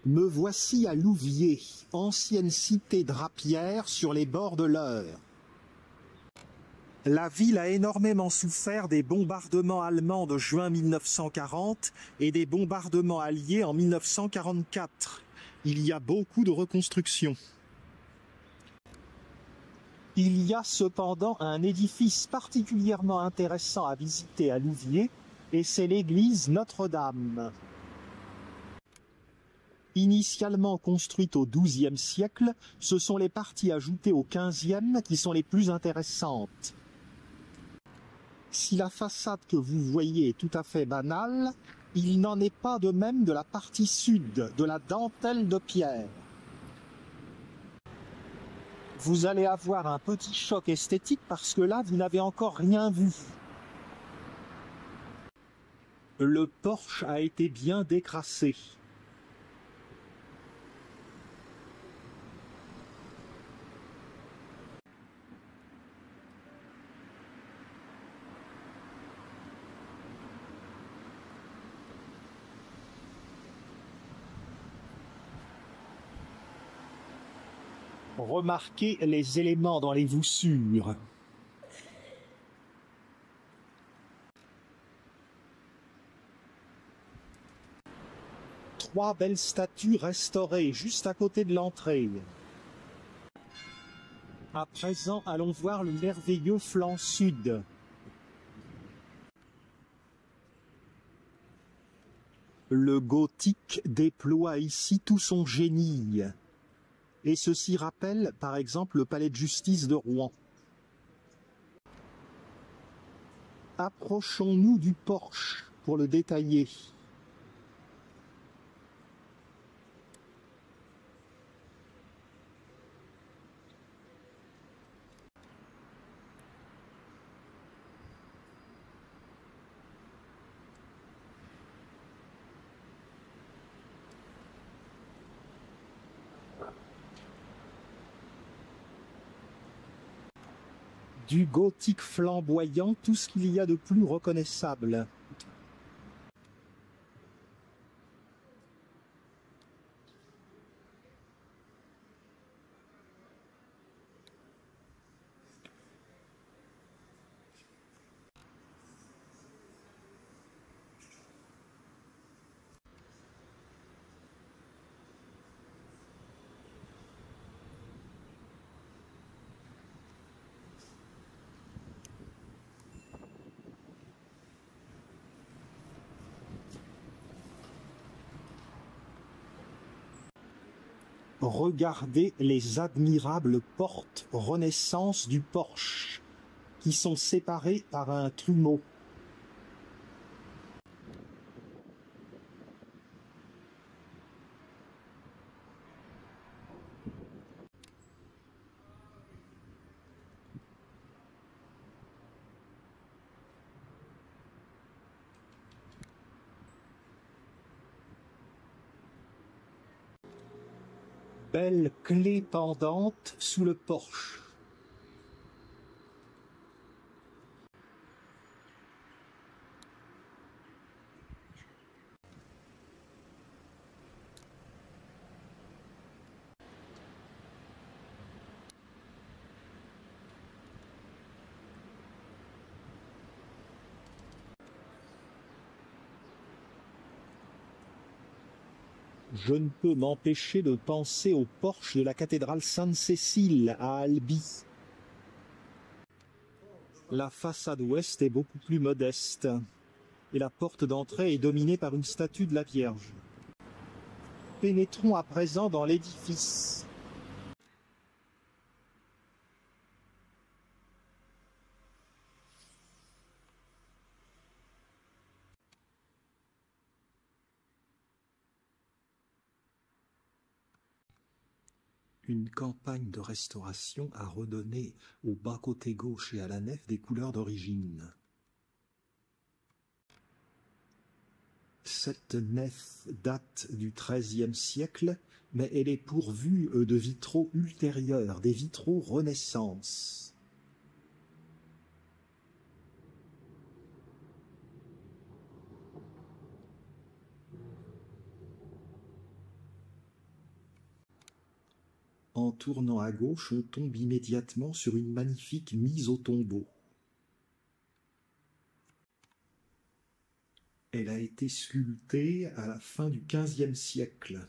Me voici à Louviers, ancienne cité drapière sur les bords de l'Eure. La ville a énormément souffert des bombardements allemands de juin 1940 et des bombardements alliés en 1944. Il y a beaucoup de reconstructions. Il y a cependant un édifice particulièrement intéressant à visiter à Louviers, et c'est l'église Notre-Dame. Initialement construite au XIIe siècle, ce sont les parties ajoutées au XVe qui sont les plus intéressantes. Si la façade que vous voyez est tout à fait banale, il n'en est pas de même de la partie sud, de la dentelle de pierre. Vous allez avoir un petit choc esthétique parce que là, vous n'avez encore rien vu. Le porche a été bien décrassé. Remarquez les éléments dans les voussures. Trois belles statues restaurées juste à côté de l'entrée. À présent, allons voir le merveilleux flanc sud. Le gothique déploie ici tout son génie. Et ceci rappelle, par exemple, le palais de justice de Rouen. Approchons-nous du porche pour le détailler. Du gothique flamboyant, tout ce qu'il y a de plus reconnaissable. Regardez les admirables portes Renaissance du porche, qui sont séparées par un trumeau. Belle clé pendante sous le porche. Je ne peux m'empêcher de penser au porche de la cathédrale Sainte-Cécile à Albi. La façade ouest est beaucoup plus modeste et la porte d'entrée est dominée par une statue de la Vierge. Pénétrons à présent dans l'édifice. Une campagne de restauration a redonné au bas-côté gauche et à la nef des couleurs d'origine. Cette nef date du XIIIe siècle, mais elle est pourvue de vitraux ultérieurs, des vitraux Renaissance. En tournant à gauche, on tombe immédiatement sur une magnifique mise au tombeau. Elle a été sculptée à la fin du XVe siècle.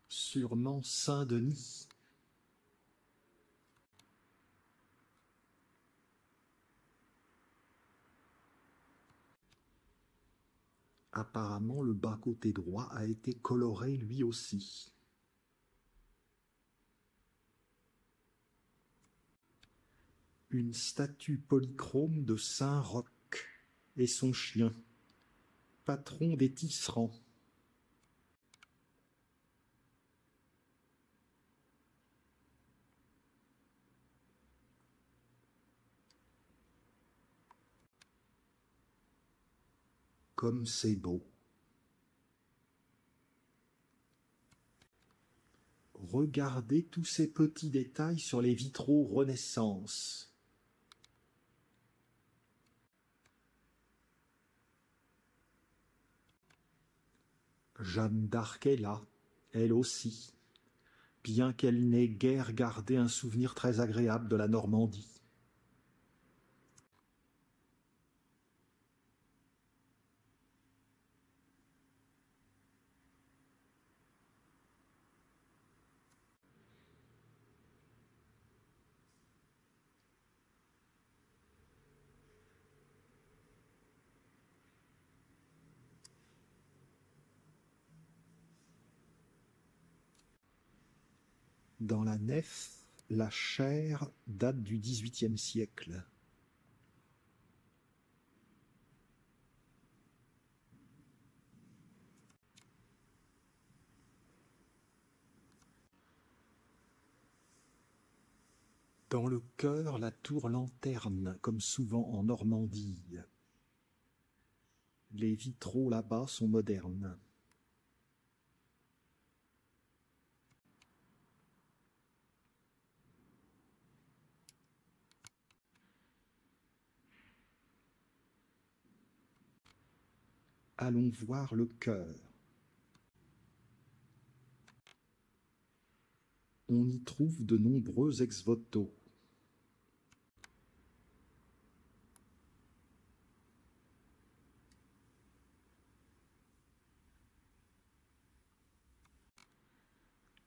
Sûrement Saint-Denis. Apparemment, le bas-côté droit a été coloré lui aussi. Une statue polychrome de Saint Roch et son chien, patron des tisserands. Comme c'est beau. Regardez tous ces petits détails sur les vitraux Renaissance. Jeanne d'Arc est là, elle aussi, bien qu'elle n'ait guère gardé un souvenir très agréable de la Normandie. Dans la nef, la chaire date du XVIIIe siècle. Dans le chœur, la tour-lanterne, comme souvent en Normandie. Les vitraux là-bas sont modernes. Allons voir le chœur. On y trouve de nombreux ex-voto.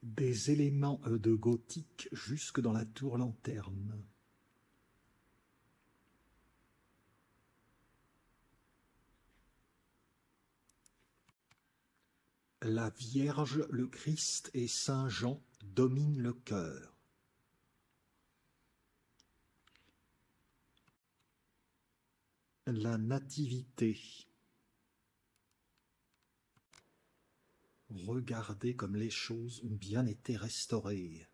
Des éléments de gothique jusque dans la tour-lanterne. La Vierge, le Christ et Saint Jean dominent le chœur. La Nativité. Regardez comme les choses ont bien été restaurées.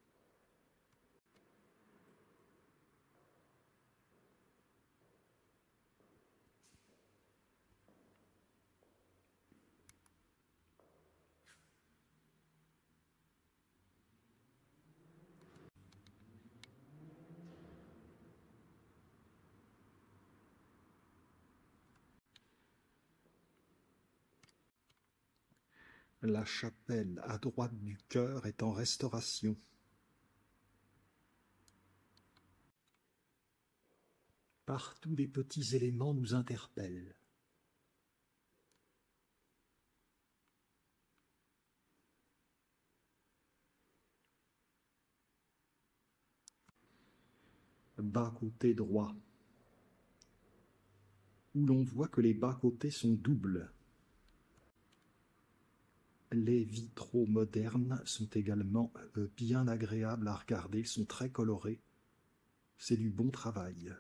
La chapelle à droite du chœur est en restauration. Partout des petits éléments nous interpellent. Bas-côté droit, où l'on voit que les bas-côtés sont doubles. Les vitraux modernes sont également bien agréables à regarder, ils sont très colorés. C'est du bon travail.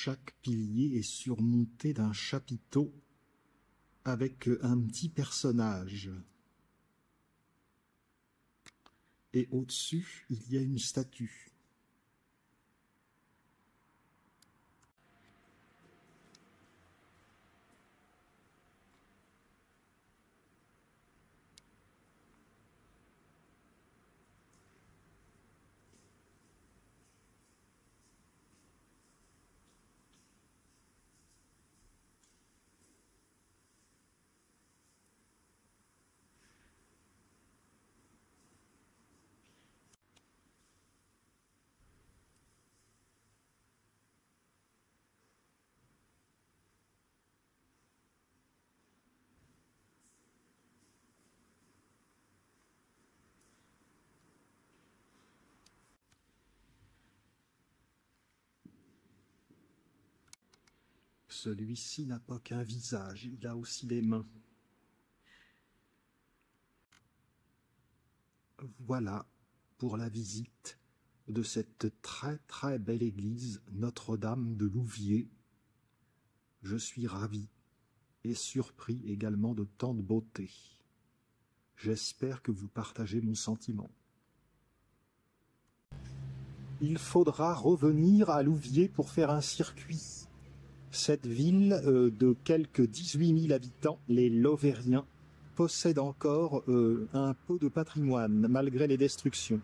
Chaque pilier est surmonté d'un chapiteau avec un petit personnage. Et au-dessus, il y a une statue. Celui-ci n'a pas qu'un visage, il a aussi des mains. Voilà pour la visite de cette très belle église Notre-Dame de Louviers. Je suis ravi et surpris également de tant de beauté. J'espère que vous partagez mon sentiment. Il faudra revenir à Louviers pour faire un circuit. Cette ville de quelques 18 000 habitants, les Lovériens, possède encore un peu de patrimoine malgré les destructions.